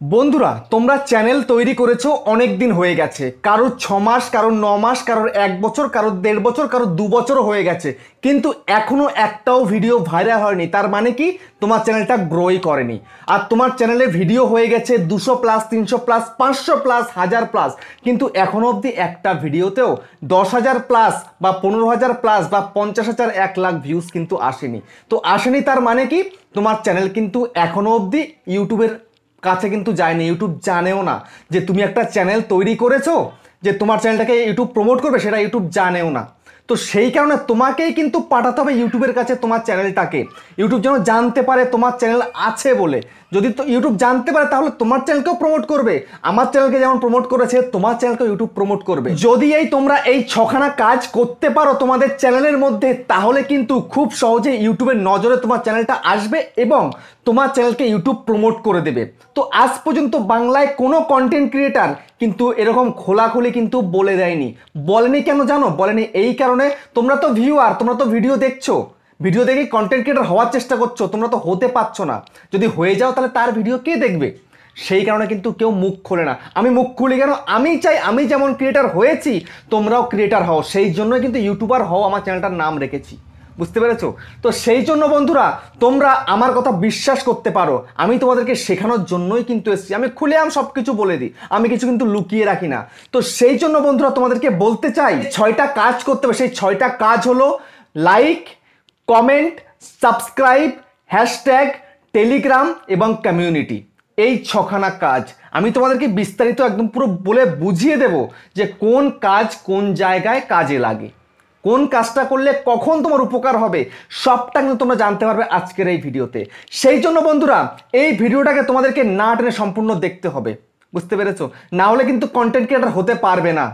বন্ধুরা তোমরা চ্যানেল তৈরি করেছো অনেক দিন হয়ে গেছে, কারোর 6 মাস, কারোর 9 মাস, কারোর 1 বছর, কারোর 1.5 বছর, কারোর 2 বছরও হয়ে গেছে, কিন্তু এখনো একটাও ভিডিও ভাইরাল হয়নি। তার মানে কি তোমার চ্যানেলটা গ্রোই করেনি। আর তোমার চ্যানেলে ভিডিও হয়ে গেছে 200 প্লাস, 300 প্লাস, 500 প্লাস, 1000 প্লাস, কিন্তু এখনো অবধি একটা ভিডিওতেও 10,000 প্লাস বা 15,000 প্লাস বা 50,000, 1 লাখ ভিউজ কিন্তু আসেনি। তো আসেনি তার মানে কি তোমার চ্যানেল কিন্তু এখনো অবধি ইউটিউবের কাছে কিন্তু যায়নি, ইউটিউব জানেও না যে তুমি একটা চ্যানেল তৈরি করেছো, যে তোমার চ্যানেলটাকে ইউটিউব প্রমোট করবে সেটা ইউটিউব জানেও না। তো সেই কারণে তোমাকেই কিন্তু পাঠাতে হবে ইউটিউবের কাছে তোমার চ্যানেলটাকে, ইউটিউব যেন জানতে পারে তোমার চ্যানেল আছে বলে। যদি তো ইউটিউব জানতে পারে তাহলে তোমার চ্যানেলকেও প্রমোট করবে, আমার চ্যানেলকে যেমন প্রমোট করেছে তোমার চ্যানেলকেও ইউটিউব প্রমোট করবে। যদি তোমরা এই 6খানা কাজ করতে পারো তোমাদের চ্যানেলের মধ্যে, তাহলে কিন্তু খুব সহজে ইউটিউবের নজরে তোমার চ্যানেলটা আসবে এবং তোমার চ্যানেলকে ইউটিউব প্রমোট করে দেবে। তো আজ পর্যন্ত বাংলায় কোনো কন্টেন্ট ক্রিয়েটার কিন্তু এরকম খোলাখুলি কিন্তু বলে দেয়নি। বলেনি কেন জানো? বলেনি এই কারণে, তোমরা তো ভিউয়ার, তোমরা তো ভিডিও দেখছো, ভিডিও দেখে কন্টেন্ট ক্রিয়েটার হওয়ার চেষ্টা করছো, তোমরা তো হতে পারছো না। যদি হয়ে যাও তাহলে তার ভিডিও কে দেখবে? সেই কারণে কিন্তু কেউ মুখ খোলে না। আমি মুখ খুলি কেন? আমি চাই আমি যেমন ক্রিয়েটার হয়েছি তোমরাও ক্রিয়েটার হও, সেই জন্যই কিন্তু ইউটিউবার হও আমার চ্যানেলটার নাম রেখেছি। বুঝতে পেরেছো? তো সেই জন্য বন্ধুরা তোমরা আমার কথা বিশ্বাস করতে পারো, আমি তোমাদেরকে শেখানোর জন্যই কিন্তু এসেছি। আমি খুলেআম সব কিছু বলে দিই, আমি কিছু কিন্তু লুকিয়ে রাখি না। তো সেই জন্য বন্ধুরা তোমাদেরকে বলতে চাই 6টা কাজ করতে হবে। সেই 6টা কাজ হলো like, comment, subscribe, hashtag, Telegram এবং কমিউনিটি। এই 6খানা কাজ আমি তোমাদেরকে বিস্তারিত একদম পুরো বলে বুঝিয়ে দেব যে কোন কাজ কোন জায়গায় কাজে লাগে, কোন কাজটা করলে কখন তোমার উপকার হবে, সবটা কিন্তু তোমরা জানতে পারবে আজকের এই ভিডিওতে। সেই জন্য বন্ধুরা এই ভিডিওটাকে তোমাদেরকে না টেনে সম্পূর্ণ দেখতে হবে। বুঝতে পেরেছো? না হলে কিন্তু কন্টেন্ট ক্রিয়েটর হতে পারবে না।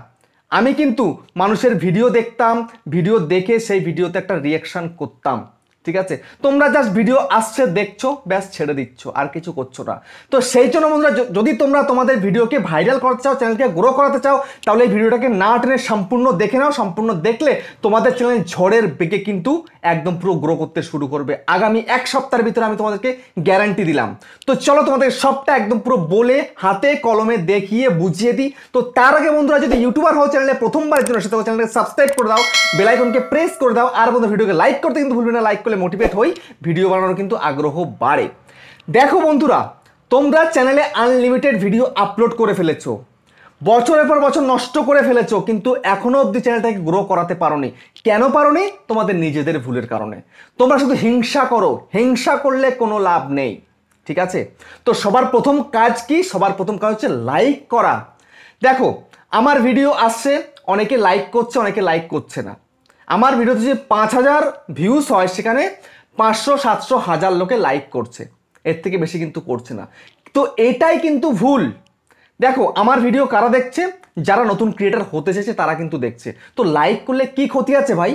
আমি কিন্তু মানুষের ভিডিও দেখতাম, ভিডিও দেখে সেই ভিডিওতে একটা রিয়াকশন করতাম। ঠিক আছে? তোমরা জাস্ট ভিডিও আসছে দেখছো, ব্যাস ছেড়ে দিচ্ছ, আর কিছু করছো না। তো সেই জন্য বন্ধুরা যদি তোমরা তোমাদের ভিডিওকে ভাইরাল করতে চাও, চ্যানেলকে গ্রো করাতে চাও, তাহলে এই ভিডিওটাকে না টেনে সম্পূর্ণ দেখে নাও। সম্পূর্ণ দেখলে তোমাদের চ্যানেল ঝড়ের বেগে কিন্তু একদম পুরো গ্রো করতে শুরু করবে। আগামী 1 সপ্তাহের ভিতরে আমি তোমাদেরকে গ্যারান্টি দিলাম। তো চলো তোমাদের সবটা একদম পুরো বলে হাতে কলমে দেখিয়ে বুঝিয়ে দিই। তো তার আগে বন্ধুরা যদি ইউটিউবার হও, চ্যানেলে প্রথমবারের জন্য সেটা চ্যানেলকে সাবস্ক্রাইব করে দাও, বেল আইকনকে প্রেস করে দাও, আর বন্ধু ভিডিওকে লাইক করতে কিন্তু ভুলবে না। লাইক করলে মোটিভেট হই, ভিডিও বানানোর কিন্তু আগ্রহ বাড়ে। দেখো বন্ধুরা, তোমরা চ্যানেলে আনলিমিটেড ভিডিও আপলোড করে ফেলেছো, বছরের পর বছর নষ্ট করে ফেলেছো, কিন্তু এখনো অবধি চ্যানেলটাকে গ্রো করাতে পারোনি। কেন পারোনি? তোমাদের নিজেদের ভুলের কারণে। তোমরা শুধু হিংসা করো, হিংসা করলে কোনো লাভ নেই। ঠিক আছে? তো সবার প্রথম কাজ কি? সবার প্রথম কাজ হচ্ছে লাইক করা। দেখো আমার ভিডিও আসছে, অনেকে লাইক করছে, অনেকে লাইক করছে না। আমার ভিডিওতে যে 5,000 ভিউজ হয় সেখানে 500, 700, 1000 লোকে লাইক করছে, এর থেকে বেশি কিন্তু করছে না। তো এটাই কিন্তু ভুল। দেখো আমার ভিডিও কারা দেখছে? যারা নতুন ক্রিয়েটার হতে চাইছে তারা কিন্তু দেখছে। তো লাইক করলে কি ক্ষতি আছে ভাই?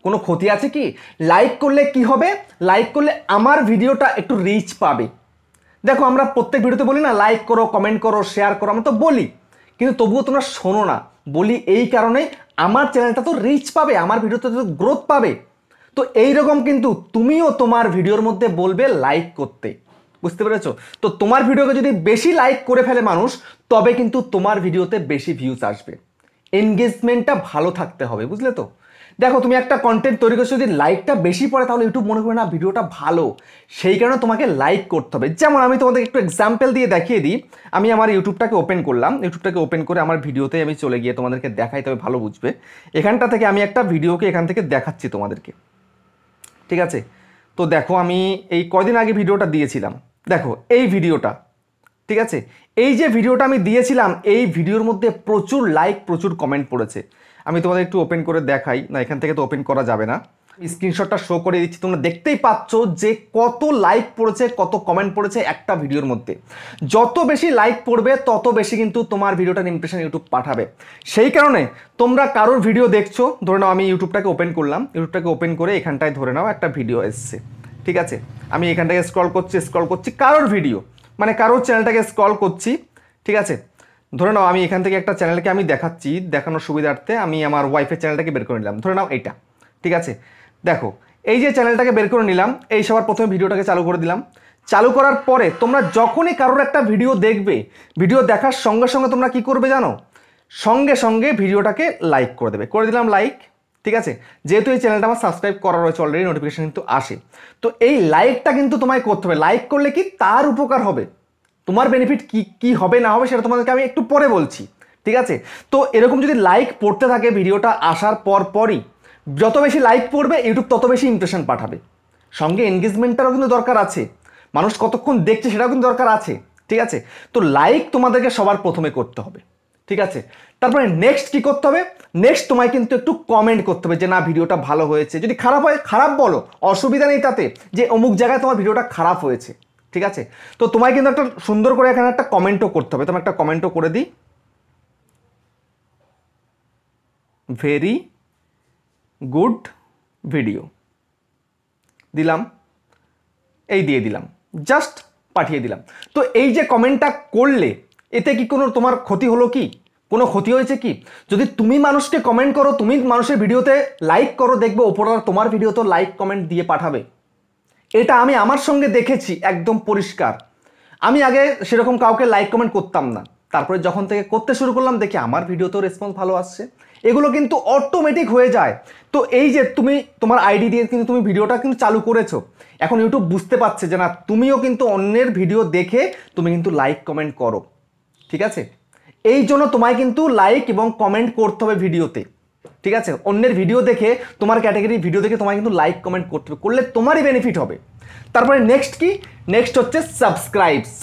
কোনো ক্ষতি আছে কি? লাইক করলে কি হবে? লাইক করলে আমার ভিডিওটা একটু রিচ পাবে। দেখো আমরা প্রত্যেক ভিডিওতে বলি না লাইক করো, কমেন্ট করো, শেয়ার করো, আমরা তো বলি, কিন্তু তবুও তোমরা শোনো না। বলি এই কারণেই আমার চ্যানেলটা তো রিচ পাবে, আমার ভিডিওতে তো গ্রোথ পাবে। তো এইরকম কিন্তু তুমিও তোমার ভিডিওর মধ্যে বলবে লাইক করতে। বুঝতে পেরেছো? তো তোমার ভিডিওকে যদি বেশি লাইক করে ফেলে মানুষ, তবে কিন্তু তোমার ভিডিওতে বেশি ভিউজ আসবে। এনগেজমেন্টটা ভালো থাকতে হবে, বুঝলে তো? দেখো তুমি একটা কন্টেন্ট তৈরি করছো, যদি লাইকটা বেশি পড়ে তাহলে ইউটিউব মনে করবে না ভিডিওটা ভালো, সেই কারণে তোমাকে লাইক করতে হবে। যেমন আমি তোমাদের একটু এক্সাম্পল দিয়ে দেখিয়ে দিই। আমি আমার ইউটিউবটাকে ওপেন করলাম, ইউটিউবটাকে ওপেন করে আমার ভিডিওতে আমি চলে গিয়ে তোমাদেরকে দেখাই, তবে ভালো বুঝবে। এখানটা থেকে আমি একটা ভিডিওকে এখান থেকে দেখাচ্ছি তোমাদেরকে। ঠিক আছে? তো দেখো আমি এই কয়দিন আগে ভিডিওটা দিয়েছিলাম, দেখো এই ভিডিওটা। ঠিক আছে? এই যে ভিডিওটা আমি দিয়েছিলাম, এই ভিডিওর মধ্যে প্রচুর লাইক, প্রচুর কমেন্ট পড়েছে। আমি তোমাদের একটু ওপেন করে দেখাই, না এখান থেকে তো ওপেন করা যাবে না, স্ক্রিনশটটা শো করে দিচ্ছি। তোমরা দেখতেই পাচ্ছ যে কত লাইক পড়েছে, কত কমেন্ট পড়েছে একটা ভিডিওর মধ্যে। যত বেশি লাইক পড়বে তত বেশি কিন্তু তোমার ভিডিওটার ইমপ্রেশন ইউটিউব পাঠাবে। সেই কারণে তোমরা কারোর ভিডিও দেখছো, ধরে নাও আমি ইউটিউবটাকে ওপেন করলাম, ইউটিউবটাকে ওপেন করে এখানটায় ধরে নাও একটা ভিডিও এসছে। ঠিক আছে? আমি এখানটাকে স্ক্রল করছি কারোর ভিডিও, মানে কারোর চ্যানেলটাকে স্ক্রল করছি। ঠিক আছে? ধরে নাও আমি এখান থেকে একটা চ্যানেলকে আমি দেখাচ্ছি, দেখানোর সুবিধার্থে আমি আমার ওয়াইফের চ্যানেলটাকে বের করে নিলাম, ধরে নাও এইটা। ঠিক আছে? দেখো এই যে চ্যানেলটাকে বের করে নিলাম, এই সবার প্রথমে ভিডিওটাকে চালু করে দিলাম। চালু করার পরে তোমরা যখনই কারোর একটা ভিডিও দেখবে, ভিডিও দেখার সঙ্গে সঙ্গে তোমরা কি করবে জানো, সঙ্গে সঙ্গে ভিডিওটাকে লাইক করে দেবে। করে দিলাম লাইক, ঠিক আছে। যেহেতু এই চ্যানেলটা আমার সাবস্ক্রাইব করা রয়েছে অলরেডি, নোটিফিকেশন কিন্তু আসে। তো এই লাইকটা কিন্তু তোমায় করতে হবে। লাইক করলে কি তার উপকার হবে, তোমার বেনিফিট কি কি হবে না হবে সেটা তোমাদেরকে আমি একটু পরে বলছি, ঠিক আছে। তো এরকম যদি লাইক পড়তে থাকে ভিডিওটা আসার পরই, যত বেশি লাইক পড়বে ইউটিউব তত বেশি ইমপ্রেশন পাঠাবে। সঙ্গে এনগেজমেন্টটারও কিন্তু দরকার আছে, মানুষ কতক্ষণ দেখছে সেটাও কিন্তু দরকার আছে, ঠিক আছে। তো লাইক তোমাদেরকে সবার প্রথমে করতে হবে, ঠিক আছে। তারপরে নেক্সট কি করতে হবে, নেক্সট তোমায় কিন্তু একটু কমেন্ট করতে হবে যে না ভিডিওটা ভালো হয়েছে। যদি খারাপ হয় খারাপ বলো, অসুবিধা নেই তাতে, যে অমুক জায়গায় তোমার ভিডিওটা খারাপ হয়েছে, ঠিক আছে। তো তোমায় কিন্তু একটা সুন্দর করে এখানে একটা কমেন্টও করতে হবে। তোমার একটা কমেন্টও করে দিই, ভেরি গুড ভিডিও দিলাম, এই দিয়ে দিলাম, জাস্ট পাঠিয়ে দিলাম। তো এই যে কমেন্টটা করলে এতে কি কোনো তোমার ক্ষতি হলো কি, কোনো ক্ষতি হয়েছে কি? যদি তুমি মানুষকে কমেন্ট করো, তুমি মানুষের ভিডিওতে লাইক করো, দেখবে ওপরওয়ালা তোমার ভিডিও তো লাইক কমেন্ট দিয়ে পাঠাবে। এটা আমি আমার সঙ্গে দেখেছি একদম পরিষ্কার। আমি আগে সেরকম কাউকে লাইক কমেন্ট করতাম না, তারপরে যখন থেকে করতে শুরু করলাম দেখি আমার ভিডিওতেও রেসপন্স ভালো আসছে। এগুলো কিন্তু অটোমেটিক হয়ে যায়। তো এই যে তুমি তোমার আইডি দিয়ে কিন্তু তুমি ভিডিওটা কিন্তু চালু করেছো, এখন ইউটিউব বুঝতে পারছে যে না তুমিও কিন্তু অন্যের ভিডিও দেখে তুমি কিন্তু লাইক কমেন্ট করো, ঠিক আছে। এই জন্য তোমায় কিন্তু লাইক এবং কমেন্ট করতে হবে ভিডিওতে, ঠিক আছে। অন্যের ভিডিও দেখে, তোমার ক্যাটাগরি ভিডিও দেখে তোমায় কিন্তু লাইক কমেন্ট করতে হবে, করলে তোমারই বেনিফিট হবে। তারপরে নেক্সট কি, নেক্সট হচ্ছে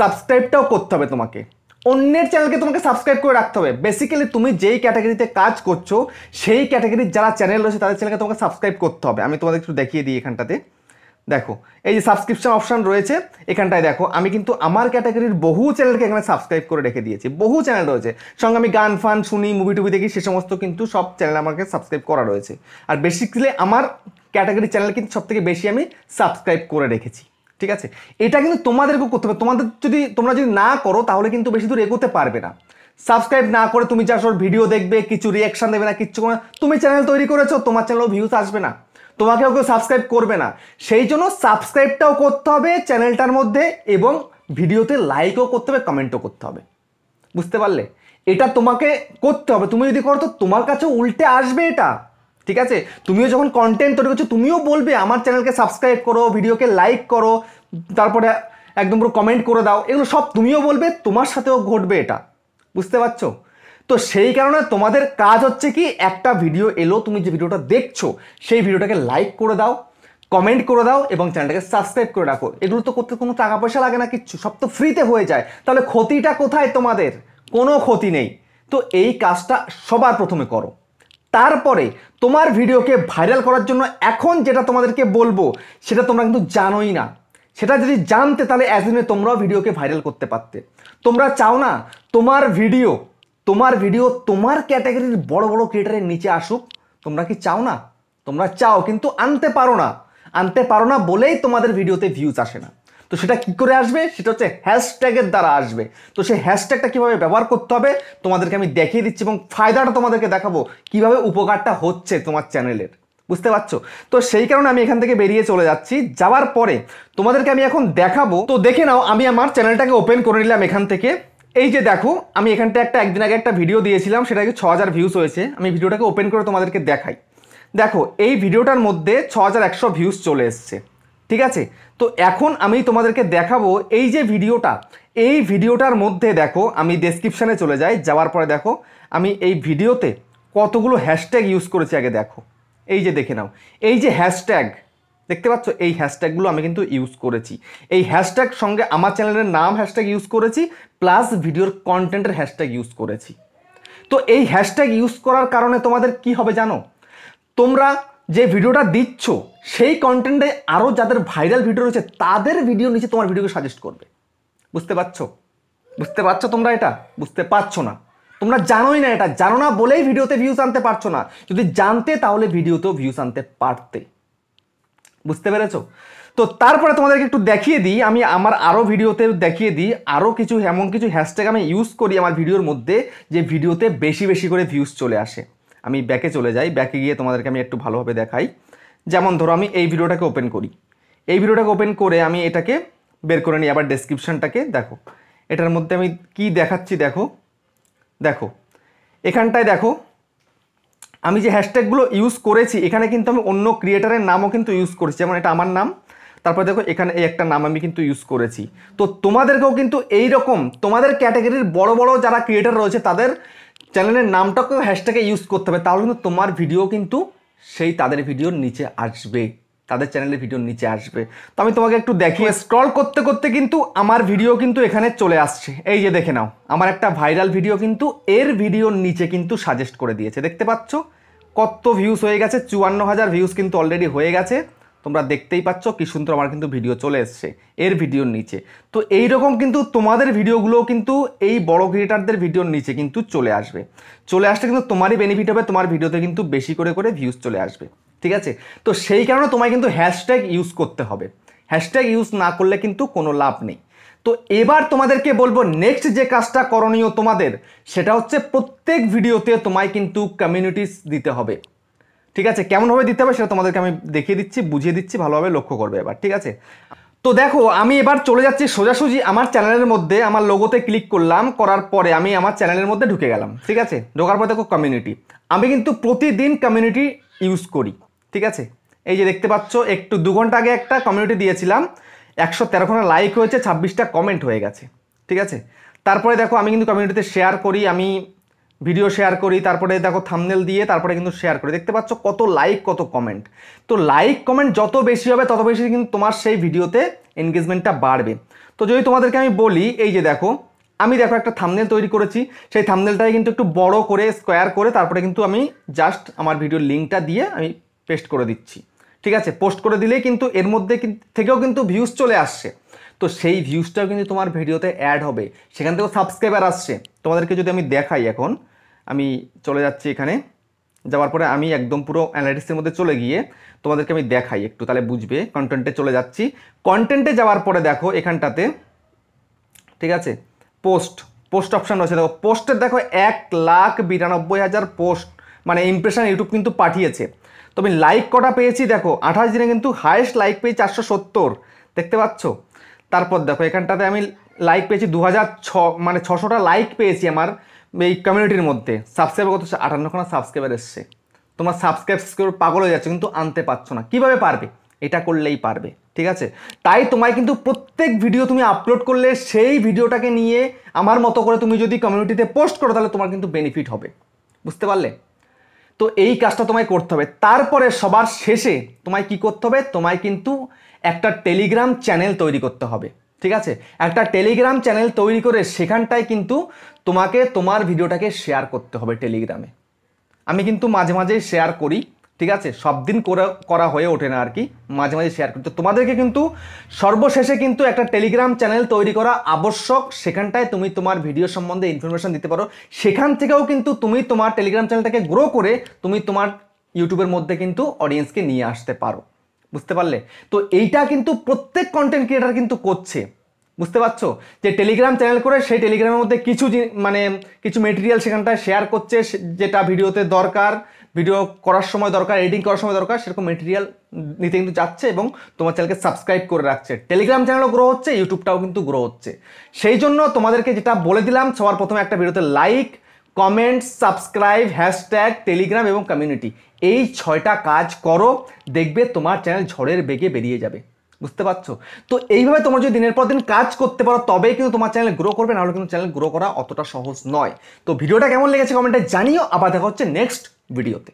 সাবস্ক্রাইবটাও করতে হবে তোমাকে। অন্যের চ্যানেলকে তোমাকে সাবস্ক্রাইব করে রাখতে হবে। বেসিক্যালি তুমি যেই ক্যাটাগরিতে কাজ করছো সেই ক্যাটাগরির যারা চ্যানেল রয়েছে তাদের চ্যানেলকে তোমাকে সাবস্ক্রাইব করতে হবে। আমি তোমাদের একটু দেখিয়ে দিই এখানটাতে, দেখো এই যে সাবস্ক্রিপশন অপশন রয়েছে এখানটায়, দেখো আমি কিন্তু আমার ক্যাটাগরির বহু চ্যানেলকে এখানে সাবস্ক্রাইব করে রেখে দিয়েছি, বহু চ্যানেল রয়েছে। সঙ্গে আমি গান ফান শুনি, মুভি টুভি দেখি, সে সমস্ত কিন্তু সব চ্যানেল আমাকে সাবস্ক্রাইব করা রয়েছে। আর বেসিক্যালি আমার ক্যাটাগরির চ্যানেল কিন্তু সব থেকে বেশি আমি সাবস্ক্রাইব করে রেখেছি, ঠিক আছে। এটা কিন্তু তোমাদেরকেও করতে হবে। তোমরা যদি না করো তাহলে কিন্তু বেশি দূর এগোতে পারবে না। সাবস্ক্রাইব না করে তুমি যা সব ভিডিও দেখবে, কিছু রিয়াকশন দেবে না, কিচ্ছু না, তুমি চ্যানেল তৈরি করেছো, তোমার চ্যানেলও ভিউজ আসবে না, তোমাকেও কেউ সাবস্ক্রাইব করবে না। সেই জন্য সাবস্ক্রাইবটাও করতে হবে চ্যানেলটার মধ্যে, এবং ভিডিওতে লাইকও করতে হবে, কমেন্টও করতে হবে। বুঝতে পারলে? এটা তোমাকে করতে হবে। তুমি যদি করো তো তোমার কাছে উল্টে আসবে এটা, ঠিক আছে। তুমিও যখন কন্টেন্ট তৈরি করছো তুমিও বলবে আমার চ্যানেলকে সাবস্ক্রাইব করো, ভিডিওকে লাইক করো, তারপরে একদম পুরো কমেন্ট করে দাও, এগুলো সব তুমিও বলবে, তোমার সাথেও ঘটবে এটা। বুঝতে পারছো? তো সেই কারণে তোমাদের কাজ হচ্ছে কি, একটা ভিডিও এলো, তুমি যে ভিডিওটা দেখছো সেই ভিডিওটাকে লাইক করে দাও, কমেন্ট করে দাও এবং চ্যানেলটাকে সাবস্ক্রাইব করে রাখো। এগুলো তো করতে কোনো টাকা পয়সা লাগে না, কিচ্ছু, সব তো ফ্রিতে হয়ে যায়। তাহলে ক্ষতিটা কোথায় তোমাদের? কোনো ক্ষতি নেই। তো এই কাজটা সবার প্রথমে করো। তারপরে তোমার ভিডিওকে ভাইরাল করার জন্য এখন যেটা তোমাদেরকে বলবো সেটা তোমরা কিন্তু জানোই না। সেটা যদি জানতে তাহলে অ্যাজমে তোমরাও ভিডিওকে ভাইরাল করতে পারতে। তোমরা চাও না তোমার ভিডিও তোমার ক্যাটাগরির বড় বড় ক্রিয়েটারের নিচে আসুক? তোমরা কি চাও না? তোমরা চাও কিন্তু আনতে পারো না বলেই তোমাদের ভিডিওতে ভিউজ আসে না। তো সেটা কি করে আসবে? সেটা হচ্ছে হ্যাশট্যাগের দ্বারা আসবে। তো সেই হ্যাশট্যাগটা কিভাবে ব্যবহার করতে হবে তোমাদেরকে আমি দেখিয়ে দিচ্ছি, এবং ফায়দাটা তোমাদেরকে দেখাবো কিভাবে উপকারটা হচ্ছে তোমার চ্যানেলের। বুঝতে পারছো? তো সেই কারণে আমি এখান থেকে বেরিয়ে চলে যাচ্ছি। যাওয়ার পরে তোমাদেরকে আমি এখন দেখাবো। তো দেখে নাও, আমি আমার চ্যানেলটাকে ওপেন করে নিলাম এখান থেকে। এই যে দেখো, আমি এখানটা একদিন আগে একটা ভিডিও দিয়েছিলাম, সেটাকে 6000 ভিউজ হয়েছে। আমি ভিডিওটাকে ওপেন করে তোমাদেরকে দেখাই। দেখো এই ভিডিওটার মধ্যে 6100 ভিউজ চলে এসছে, ঠিক আছে। তো এখন আমি তোমাদেরকে দেখাবো এই যে এই ভিডিওটার মধ্যে দেখো, আমি ডেসক্রিপশানে চলে যাই, যাওয়ার পরে দেখো আমি এই ভিডিওতে কতগুলো হ্যাশট্যাগ ইউজ করেছি আগে দেখো। এই যে দেখে নাও, এই যে হ্যাশট্যাগ দেখতে পাচ্ছ, এই হ্যাশট্যাগুলো আমি কিন্তু ইউজ করেছি। এই হ্যাশট্যাগ সঙ্গে আমার চ্যানেলের নাম হ্যাশট্যাগ ইউজ করেছি, প্লাস ভিডিওর কন্টেন্টের হ্যাশট্যাগ ইউজ করেছি। তো এই হ্যাশট্যাগ ইউজ করার কারণে তোমাদের কি হবে জানো? তোমরা যে ভিডিওটা দিচ্ছ সেই কন্টেন্টে আরও যাদের ভাইরাল ভিডিও রয়েছে তাদের ভিডিও নিচে তোমার ভিডিওকে সাজেস্ট করবে। বুঝতে পারছো তোমরা? এটা বুঝতে পারছো না, তোমরা জানোই না। এটা জানো না বলেই ভিডিওতে ভিউজ আনতে পারছো না। যদি জানতে তাহলে ভিডিওতেও ভিউজ আনতে পারতে। বুঝতে পেরেছো? তো তারপরে তোমাদেরকে একটু দেখিয়ে দিই, আমি আমার আরও ভিডিওতে দেখিয়ে দিই আরও কিছু এমন কিছু হ্যাশট্যাগ আমি ইউজ করি আমার ভিডিওর মধ্যে, যে ভিডিওতে বেশি বেশি করে ভিউজ চলে আসে। আমি ব্যাকে চলে যাই, ব্যাকে গিয়ে তোমাদেরকে আমি একটু ভালোভাবে দেখাই। যেমন ধরো আমি এই ভিডিওটাকে ওপেন করি, এই ভিডিওটাকে ওপেন করে আমি এটাকে বের করে নিই আবার ডেসক্রিপশনটাকে। দেখো এটার মধ্যে আমি কি দেখাচ্ছি, দেখো দেখো এখানটায় দেখো আমি যে হ্যাশট্যাগুলো ইউজ করেছি এখানে কিন্তু আমি অন্য ক্রিয়েটারের নামও কিন্তু ইউজ করেছি, যেমন এটা আমার নাম, তারপর দেখো এখানে এই একটা নাম আমি কিন্তু ইউজ করেছি। তো তোমাদেরকেও কিন্তু এই রকম তোমাদের ক্যাটাগরির বড় বড় যারা ক্রিয়েটার রয়েছে তাদের চ্যানেলের নামটাকেও হ্যাশট্যাগে ইউজ করতে হবে, তাহলে কিন্তু তোমার ভিডিও কিন্তু সেই তাদের ভিডিওর নিচে আসবে, তাদের চ্যানেলের ভিডিওর নিচে আসবে। তো আমি তোমাকে একটু দেখিয়ে স্ক্রল করতে করতে কিন্তু আমার ভিডিও কিন্তু এখানে চলে আসছে। এই যে দেখে নাও আমার একটা ভাইরাল ভিডিও কিন্তু এর ভিডিওর নিচে কিন্তু সাজেস্ট করে দিয়েছে, দেখতে পাচ্ছ কত ভিউজ হয়ে গেছে, 54,000 ভিউজ কিন্তু অলরেডি হয়ে গেছে। তোমরা দেখতেই পাচ্ছ কি সুন্দর আমার কিন্তু ভিডিও চলে এসছে এর ভিডিওর নিচে। তো এই রকম কিন্তু তোমাদের ভিডিওগুলো কিন্তু এই বড় ক্রিয়েটারদের ভিডিওর নিচে কিন্তু চলে আসবে, চলে আসলে কিন্তু তোমারই বেনিফিট হবে, তোমার ভিডিওতে কিন্তু বেশি করে করে ভিউজ চলে আসবে, ঠিক আছে। তো সেই কারণে তোমায় কিন্তু হ্যাশট্যাগ ইউজ করতে হবে, হ্যাশট্যাগ ইউজ না করলে কিন্তু কোনো লাভ নেই। তো এবার তোমাদেরকে বলবো নেক্সট যে কাজটা করণীয় তোমাদের, সেটা হচ্ছে প্রত্যেক ভিডিওতে তোমায় কিন্তু কমিউনিটিস দিতে হবে, ঠিক আছে। কেমনভাবে দিতে হবে সেটা তোমাদেরকে আমি দেখিয়ে দিচ্ছি, বুঝিয়ে দিচ্ছি, ভালোভাবে লক্ষ্য করবে এবার, ঠিক আছে। তো দেখো আমি এবার চলে যাচ্ছি সোজাসুজি আমার চ্যানেলের মধ্যে, আমার লোগোতে ক্লিক করলাম, করার পরে আমি আমার চ্যানেলের মধ্যে ঢুকে গেলাম, ঠিক আছে। ঢোকার পর দেখো কমিউনিটি, আমি কিন্তু প্রতিদিন কমিউনিটি ইউজ করি, ঠিক আছে। এই যে দেখতে পাচ্ছ একটু 2 ঘন্টা আগে একটা কমিউনিটি দিয়েছিলাম, 113খানা লাইক হয়েছে, 26টা কমেন্ট হয়ে গেছে, ঠিক আছে। তারপরে দেখো আমি কিন্তু কমিউনিটিতে শেয়ার করি, আমি ভিডিও শেয়ার করি, তারপরে দেখো থাম্বনেল দিয়ে তারপরে কিন্তু শেয়ার করি, দেখতে পাচ্ছ কত লাইক কত কমেন্ট। তো লাইক কমেন্ট যত বেশি হবে তত বেশি কিন্তু তোমার সেই ভিডিওতে এনগেজমেন্টটা বাড়বে। তো যদি তোমাদেরকে আমি বলি, এই যে দেখো আমি দেখো একটা থাম্বনেল তৈরি করেছি, সেই থাম্বনেলটাকে কিন্তু একটু বড় করে স্কোয়ার করে তারপরে কিন্তু আমি জাস্ট আমার ভিডিওর লিঙ্কটা দিয়ে আমি পেস্ট করে দিচ্ছি, ঠিক আছে। পোস্ট করে দিলেই কিন্তু এর মধ্যে থেকেও কিন্তু ভিউজ চলে আসছে। তো সেই ভিউজটাও কিন্তু তোমার ভিডিওতে অ্যাড হবে, সেখান থেকেও সাবস্ক্রাইবার আসছে। তোমাদেরকে যদি আমি দেখাই, এখন আমি চলে যাচ্ছি এখানে, যাওয়ার পরে আমি একদম পুরো অ্যানালিটিক্সের মধ্যে চলে গিয়ে তোমাদেরকে আমি দেখাই একটু, তাহলে বুঝবে। কন্টেন্টে চলে যাচ্ছি, কন্টেন্টে যাওয়ার পরে দেখো এখানটাতে, ঠিক আছে, পোস্ট অপশান রয়েছে, দেখো পোস্টের দেখো 1,92,000 পোস্ট মানে ইমপ্রেশন ইউটিউব কিন্তু পাঠিয়েছে। তো আমি লাইক কটা পেয়েছি দেখো, 28 দিনে কিন্তু হাইয়েস্ট লাইক পেয়েছি 470, দেখতে পাচ্ছ। তারপর দেখো এখানটাতে আমি লাইক পেয়েছি 2006 মানে 600টা লাইক পেয়েছি আমার এই কমিউনিটির মধ্যে। সাবস্ক্রাইবার কত, 58খানা সাবস্ক্রাইবার এসছে। তোমার সাবস্ক্রাইব পাগল হয়ে যাচ্ছে কিন্তু আনতে পারছো না, কিভাবে পারবে? এটা করলেই পারবে, ঠিক আছে। তাই তোমায় কিন্তু প্রত্যেক ভিডিও তুমি আপলোড করলে সেই ভিডিওটাকে নিয়ে আমার মতো করে তুমি যদি কমিউনিটিতে পোস্ট করো তাহলে তোমার কিন্তু বেনিফিট হবে, বুঝতে পারলে। তো এই কাজটা তোমায় করতে হবে। তারপরে সবার শেষে তোমায় কি করতে হবে, তোমায় কিন্তু একটা টেলিগ্রাম চ্যানেল তৈরি করতে হবে, ঠিক আছে। একটা টেলিগ্রাম চ্যানেল তৈরি করে সেখানটায় কিন্তু তোমাকে তোমার ভিডিওটাকে শেয়ার করতে হবে টেলিগ্রামে। আমি কিন্তু মাঝে মাঝে শেয়ার করি, ঠিক আছে, সব দিন করা হয়ে ওঠে না আর কি, মাঝে মাঝে শেয়ার করি। তো তোমাদেরকে কিন্তু সর্বশেষে কিন্তু একটা টেলিগ্রাম চ্যানেল তৈরি করা আবশ্যক, সেখানটায় তুমি তোমার ভিডিও সম্বন্ধে ইনফরমেশন দিতে পারো, সেখান থেকেও কিন্তু তুমি তোমার টেলিগ্রাম চ্যানেলটাকে গ্রো করে তুমি তোমার ইউটিউবের মধ্যে কিন্তু অডিয়েন্সকে নিয়ে আসতে পারো, বুঝতে পারলে। তো এইটা কিন্তু প্রত্যেক কন্টেন্ট ক্রিয়েটার কিন্তু করছে, বুঝতে পারছো, যে টেলিগ্রাম চ্যানেল করে সেই টেলিগ্রামের মধ্যে কিছু মানে কিছু মেটেরিয়াল সেখানটায় শেয়ার করছে, যেটা ভিডিওতে দরকার, ভিডিও করার সময় দরকার, এডিটিং করার সময় দরকার, সেরকম মেটেরিয়াল নিতে কিন্তু যাচ্ছে এবং তোমার চ্যানেলকে সাবস্ক্রাইব করে রাখছে। টেলিগ্রাম চ্যানেলও গ্রো হচ্ছে, ইউটিউবটাও কিন্তু গ্রো হচ্ছে। সেই জন্য তোমাদেরকে যেটা বলে দিলাম, সবার প্রথমে একটা ভিডিওতে like, comment, subscribe, hashtag, Telegram এবং কমিউনিটি, এই 6টা কাজ করো, দেখবে তোমার চ্যানেল ঝড়ের বেগে বেরিয়ে যাবে, বুঝতে পারছো। তো এইভাবে তোমরা যদি দিনের পর দিন কাজ করতে পারো তবেই কিন্তু তোমার চ্যানেল গ্রো করবে, নাহলে কিন্তু চ্যানেল গ্রো করা অতটা সহজ নয়। তো ভিডিওটা কেমন লেগেছে কমেন্টে জানিও, আবার দেখা হচ্ছে নেক্সট ভিডিওতে।